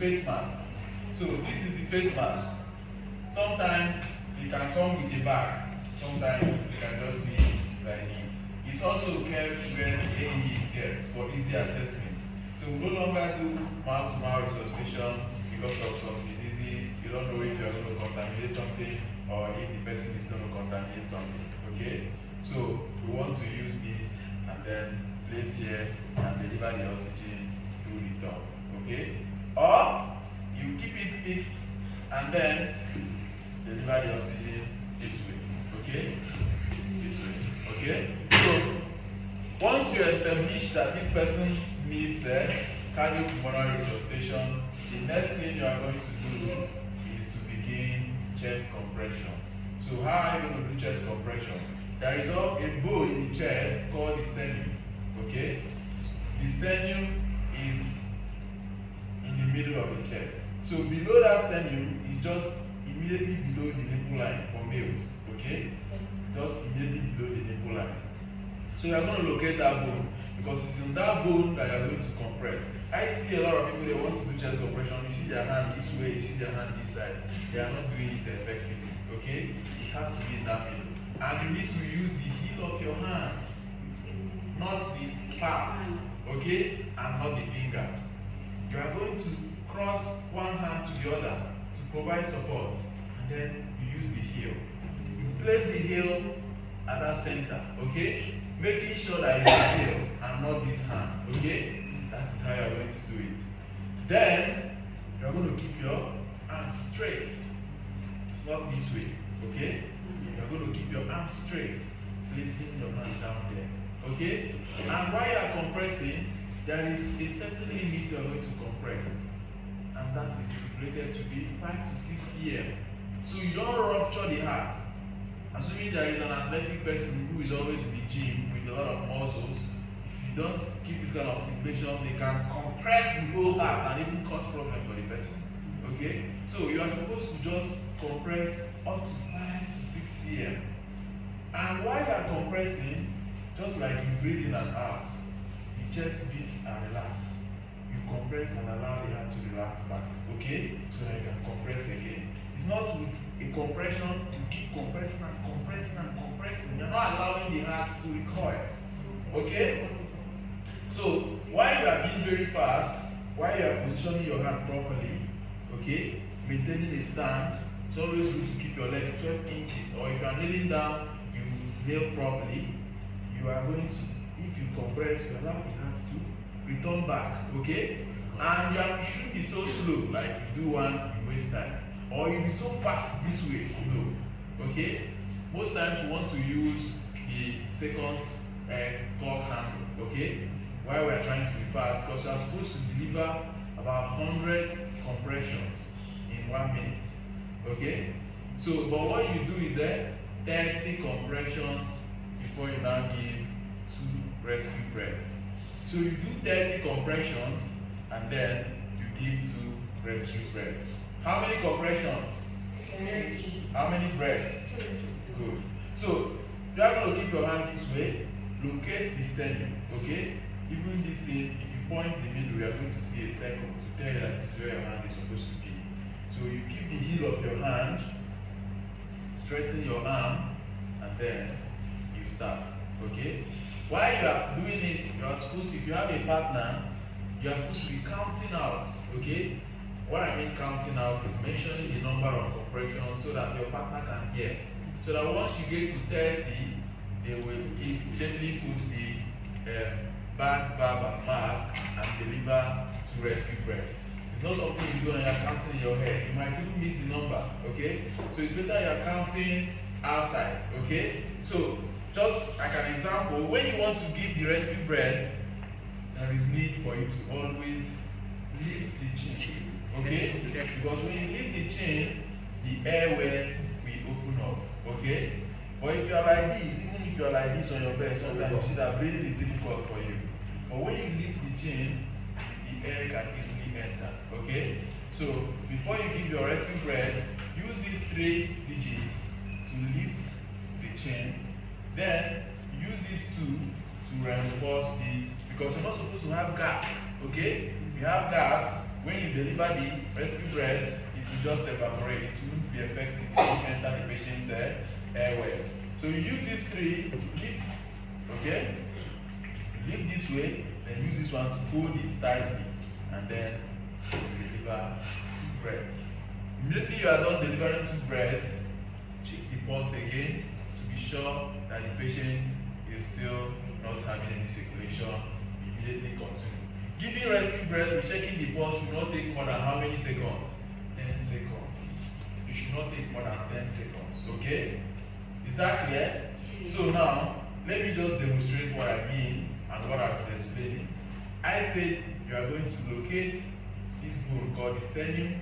face mask. So this is the face mask. Sometimes it can come with a bag. Sometimes it can just be like this. It's also kept where the AED is kept for easy assessment. So we no longer do mouth-to-mouth resuscitation because of some diseases. You don't know if you're going to contaminate something or if the person is going to contaminate something. Okay? So we want to use this and then place here and deliver the oxygen through the tongue. Okay? Or you keep it fixed and then deliver the oxygen this way. Okay? This way. Okay? So once you establish that this person needs cardiopulmonary resuscitation, the next thing you are going to do is to begin chest compression. So how are you going to do chest compression? There is a bone in the chest called the sternum. Okay? The sternum is in the middle of the chest. So below that sternum is just immediately below the nipple line for males. Okay? Just immediately below the nipple line. So you are going to locate that bone because it's in that bone that you are going to compress. I see a lot of people, they want to do chest compression. You see their hand this way, you see their hand this side. They are not doing it effectively. Okay? It has to be in that middle. And you need to use the heel of your hand, not the palm. Okay? And not the fingers. You are going to cross one hand to the other to provide support. And then you use the heel. You place the heel at that center. Okay? Making sure that it's the heel and not this hand. Okay? That is how you are going to do it. Then you are going to keep your arms straight. It's not this way. Okay? You are going to keep your arms straight, placing your hand down there. Okay? And while you are compressing, there is a certain limit you are going to compress. And that is stipulated to be 5 to 6 cm. So you don't rupture the heart. Assuming there is an athletic person who is always in the gym with a lot of muscles, if you don't keep this kind of stipulation, they can compress the whole heart and even cause problem for the person. Okay? So you are supposed to just compress up to 5 to 6 cm. And while you are compressing, just like you breathe in and out, the chest beats and relax. You compress and allow the heart to relax back. Okay? So that you can compress again. It's not with a compression, you keep compressing and compressing and compressing. You're not allowing the heart to recoil. Okay? So while you are being very fast, while you are positioning your hand properly, okay, maintaining a stand, it's always good to keep your leg 12 inches. Or if you are kneeling down, you kneel properly. You are going to, if you compress, you allow the heart to return back. Okay? And you shouldn't be so slow, like you do one, you waste time. Or you'll be so fast this way, no. Okay? Most times you want to use the seconds clock handle, okay? While we're trying to be fast, because you're supposed to deliver about 100 compressions in 1 minute. Okay? So, but what you do is 30 compressions before you now give 2 rescue breaths. So you do 30 compressions and then you give 2 rescue breaths. How many compressions? 30. How many breaths? 2. Good. So you are going to keep your hand this way, locate the sternum, okay? Even this thing, if you point the middle, you are going to see a circle to tell you that this is where your hand is supposed to be. So you keep the heel of your hand, straighten your arm, and then you start, okay? While you are doing it, you are supposed to, if you have a partner, you are supposed to be counting out, okay? What I mean counting out is mentioning the number of compressions so that your partner can hear. So that once you get to 30, they will immediately put the back valve and mask and deliver 2 rescue breaths. It's not something you do and you're counting in your head. You might even miss the number, okay? So it's better you're counting outside, okay? So just like an example, when you want to give the rescue breath, there is need for you to always lift the chin, okay? Because when you lift the chin, the airway will open up, okay? But if you are like this, even if you are like this on your bed, sometimes you see that breathing is difficult for you. But when you lift the chin, the air can easily enter, okay? So before you give your rescue breath, use these 3 digits to lift the chin. Then use these 2 to reinforce this, because you're not supposed to have gaps, okay? If you have gaps, when you deliver the rescue breath, it will just evaporate. It won't be effective. It won't enter the patient's airways. So you use these three, lift, okay? Lift this way, then use this one to hold it tightly, and then deliver 2 breaths. Immediately you are done delivering 2 breaths, check the pulse again to be sure that the patient is still not having any circulation. Immediately continue. Giving rescue breath with checking the pulse should not take more than how many seconds? 10 seconds. It should not take more than 10 seconds. Okay? Is that clear? So now, let me just demonstrate what I mean and what I've been explaining. I said you are going to locate this bone called the sternum.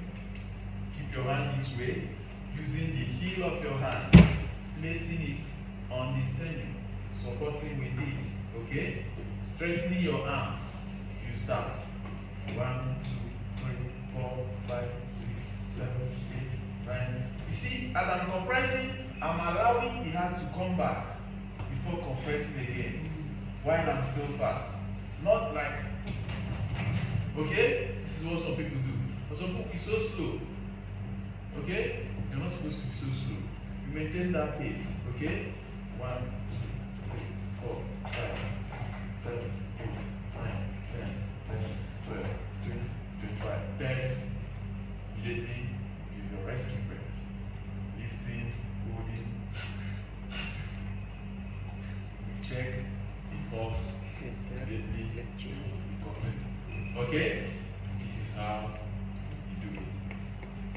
Keep your hand this way, using the heel of your hand, placing it on the sternum, supporting with this, okay? Straightening your arms. You start. 1, 2, 3, 4, 5, 6, 7, 8, 9. You see, as I'm compressing, I'm allowing the hand to come back before compressing again, while I'm still fast. Not like, okay? This is what some people do. But some people is so slow. Okay? You're not supposed to be so slow. You maintain that pace. Okay? 1, 2, 3, 4, 5, 6, 7, 8, 9, 10, 11, 12, 20, 25, 30. Immediately give your resting breath. Lifting, holding. Check the pulse. Immediately continue. Okay? This is how you do it.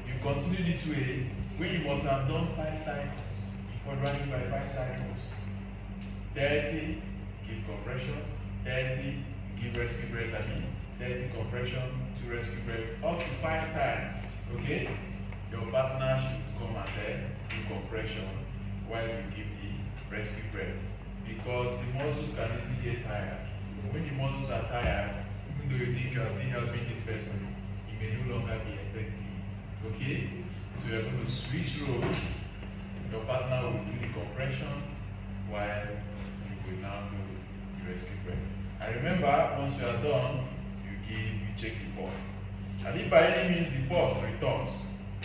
You continue this way when you must have done 5 cycles. Before running by 5 cycles. 30, give compression. 30, give rescue breath. 30 compression, 2 rescue breath, up to 5 times. Okay? Your partner should come and then do compression while you give the rescue breath. Because the muscles can easily get tired. When the muscles are tired, even though you think you are still helping this person, it may no longer be effective. Okay? So you are going to switch roles. Your partner will do the compression while you will now do the rescue breath. And remember, once you are done, you check the pulse. And if by any means the pulse returns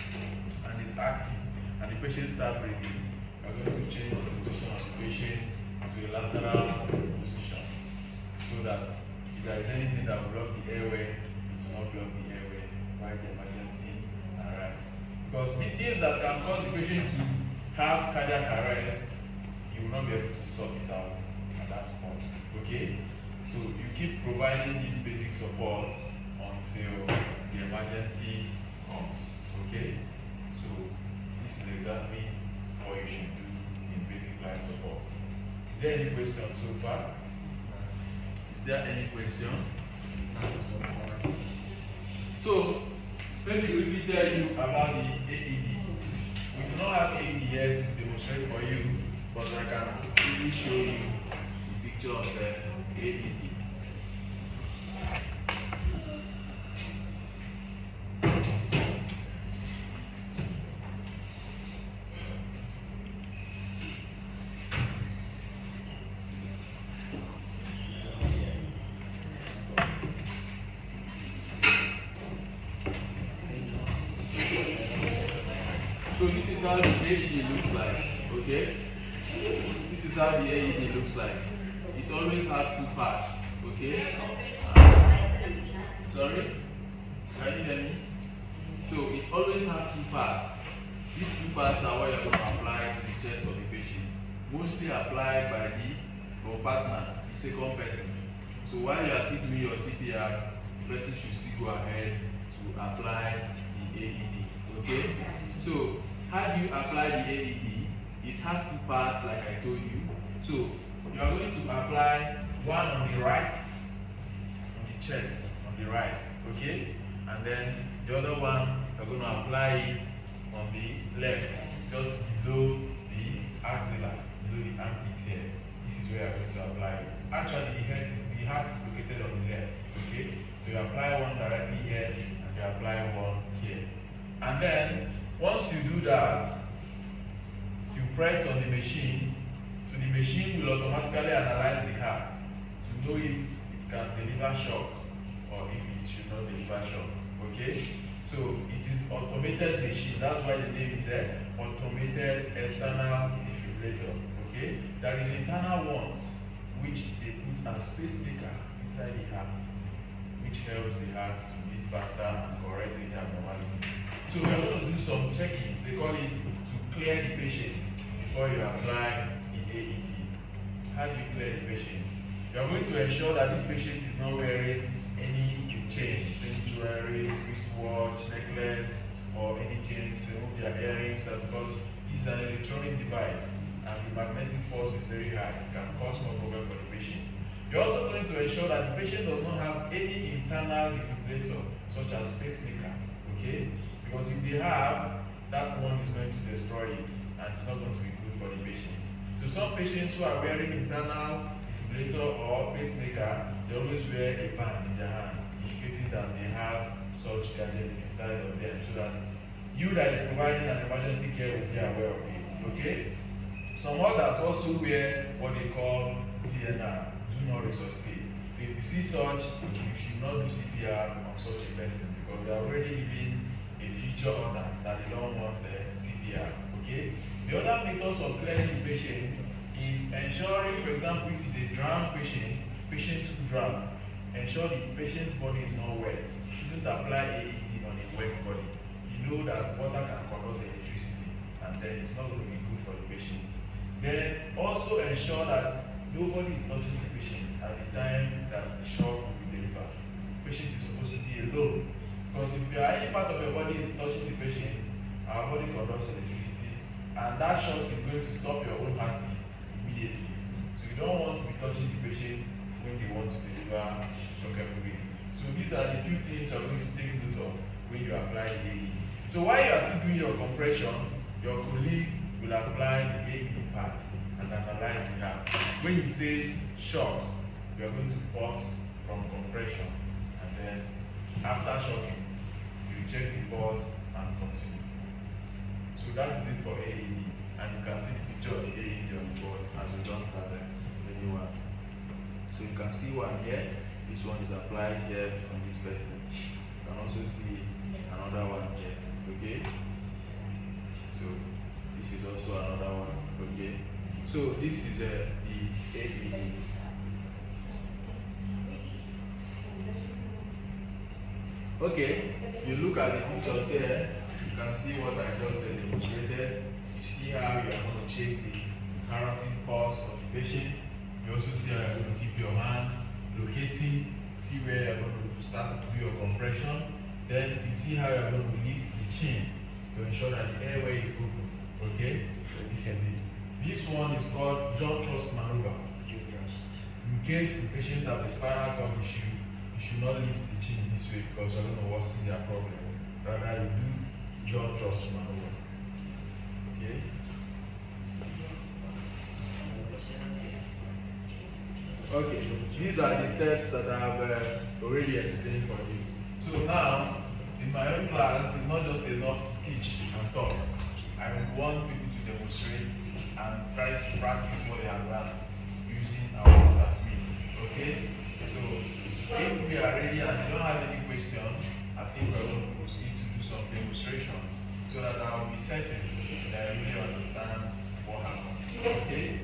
and is active and the patient starts breathing, you are going to change the position of the patient to a lateral position so that if there is anything that will block the airway, it will not block the airway while the emergency arrives. Because the things that can cause the patient to have cardiac arrest, you will not be able to sort it out at that spot. Okay? So you keep providing this basic support until the emergency comes. Okay? So this is exactly what you should do in basic life support. Is there any question so far? Is there any question? So let me quickly tell you about the AED. We do not have AED here to demonstrate for you, but I can quickly show you the picture of the AED. So this is how the AED looks like, okay? This is how the AED looks like. It always has 2 parts, okay? Sorry? Can you hear me? So it always has 2 parts. These 2 parts are what you're going to apply to the chest of the patient. Mostly applied by your partner, the second person. So while you are still doing your CPR, the person should still go ahead to apply the AED, okay? So how do you apply the AED? It has 2 parts like I told you. So you are going to apply one on the right, on the chest, on the right, okay? And then the other one, you're going to apply it on the left, just below the axilla, below the armpit here. This is where I'm going to apply it. Actually, the heart is located on the left, okay? So you apply one directly here, and you apply one here. And then, once you do that, you press on the machine, so the machine will automatically analyze the heart to know if it can deliver shock or if it should not deliver shock. Okay, so it is automated machine. That's why the name is a automated external defibrillator. Okay, there is internal ones which they put as pacemaker inside the heart, which helps the heart to beat faster and correct any abnormality. So we are going to do some checkings. They call it to clear the patient before you apply the AED. How do you clear the patient? You are going to ensure that this patient is not wearing any chains, any jewelry, wristwatch, necklace, or any chains, their earrings, because this is an electronic device and the magnetic force is very high. It can cause more problem for the patient. You're also going to ensure that the patient does not have any internal defibrillator, such as pacemakers, okay? Because if they have, that one is going to destroy it and it's not going to be good for the patient. So some patients who are wearing internal defibrillator or pacemaker, they always wear a band in their hand, indicating that they have such gadget inside of them, so that you that is providing an emergency care will be aware of it, okay? Some others also wear what they call DNR, do not resuscitate. If you see such, you should not do CPR on such a person because they are already giving a future order that they don't want CPR, okay? The other methods of clearing the patient is ensuring, for example, if it's a drowned patient, patient who drowned, ensure the patient's body is not wet. You shouldn't apply AED on a wet body. You know that water can conduct electricity and then it's not going to be good for the patient. Then also ensure that nobody is touching the patient at the time that the shock will be delivered. The patient is supposed to be alone. Because if any part of your body is touching the patient, our body conducts electricity, and that shock is going to stop your own heartbeat immediately. So you don't want to be touching the patient when they want to deliver shock breathing. So these are the few things you're going to take note of when you apply the AED. So while you are still doing your compression, your colleague will apply the AED pad and analyze the heart. When it says shock, you are going to pause from compression, and then after shocking, you check the pulse and continue. So that is it for AED, and you can see the picture of the AED on the board as we don't start the new one. So you can see one here. This one is applied here on this person. You can also see another one here. Okay. So this is also another one. Okay. So this is the AED. Okay, if you look at the pictures here, you can see what I just demonstrated. You see how you are going to check the carotid pulse of the patient. You also see how you are going to keep your hand locating, see where you are going to start to do your compression. Then you see how you are going to lift the chin to ensure that the airway is open. Okay, so this is it. This one is called jaw thrust maneuver. In case the patient has a spinal cord issue, you should not lift the chin this way because you're going to worsen their problem. Rather, you do jaw thrust maneuver. Okay? Okay, these are the steps that I have already explained for you. So now, in my own class, it's not just enough to teach and talk. I want people to demonstrate and try to practice what they have learned using our Mr. Smith. Okay? So, if we are ready and you don't have any question, I think we're going to proceed to do some demonstrations so that I will be certain that I really understand what happened. Okay?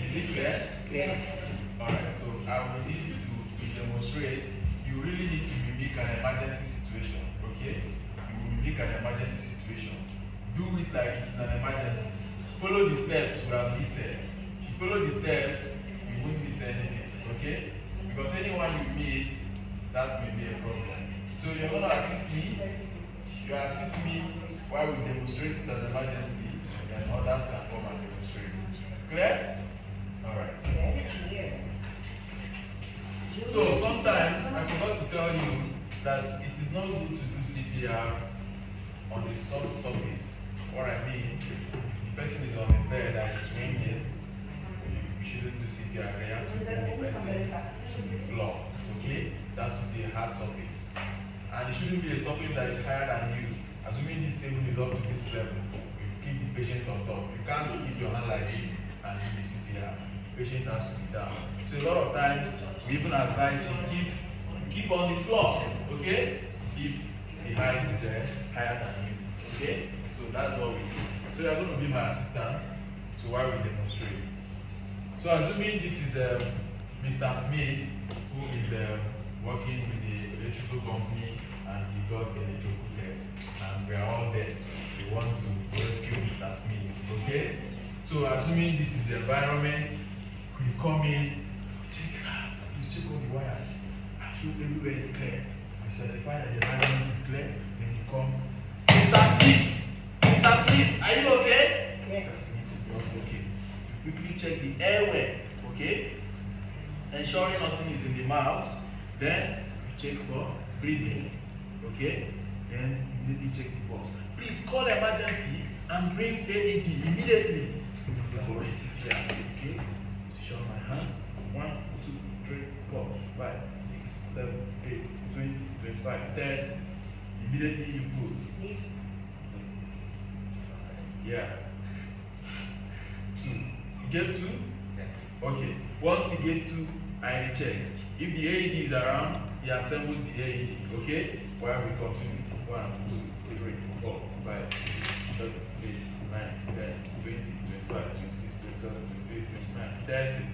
Is it clear? Yes. Alright, so I will need you to demonstrate. You really need to mimic an emergency situation. Okay? You will mimic an emergency situation. Do it like it's an emergency. Follow the steps we have listed. If you follow the steps, you won't miss anything. Okay? Because anyone you miss, that may be a problem. So you're going to assist me. You assist me while we demonstrate it as an emergency, and others can come and demonstrate. Clear? Alright. So sometimes I forgot to tell you that it is not good to do CPR on a soft surface. What I mean, the person is on a bed that is swinging, you shouldn't do CPR. They have to put the person to the floor. Okay? That should be a hard surface. And it shouldn't be a surface that is higher than you. Assuming this table is up to this level, you keep the patient on top. You can't keep your hand like this and do the CPR. The patient has to be down. So a lot of times we even advise you keep on the floor. Okay? if the height is higher than him. Okay? So that's what we do. So you are going to be my assistant. So while we demonstrate. So assuming this is Mr. Smith, who is working with the electrical company and he got electrocuted, and we are all there. We want to rescue Mr. Smith. Okay? So assuming this is the environment, we come in, check all the wires. Sure everywhere is clear. We certify that the environment is clear. Then you come, Mr. Smith. Mr. Smith, are you okay? Yes. Mr. Smith is not okay. You quickly check the airway, okay? Ensuring nothing is in the mouth. Then you check for breathing, okay? Then you immediately check the pulse. Please call emergency and bring AED immediately. CPR, okay? Position my hand. 1, 2, 3, 4, 5, 6, 7, 8, 20, 25, 30. Immediately you put. Yeah. 2. You get 2? Yes. Okay. Once you get 2, I recheck. If the AED is around, he assembles the AED. Okay? While we continue. 1, 2, 3, 4, 5, 6, 7, 8, 9, 10, 20, 25, 26, 27, 28, 29, 30.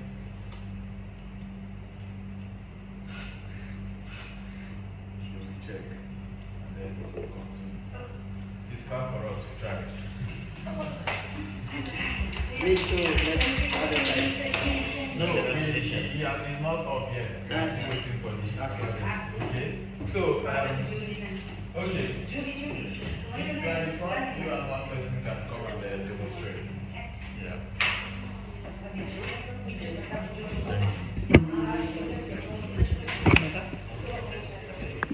Check, and then we'll continue. This car for us, we try. No, he's not up yet. We're still waiting for the others. Okay? So, okay. You are in front, you and one person can come and demonstrate. Yeah.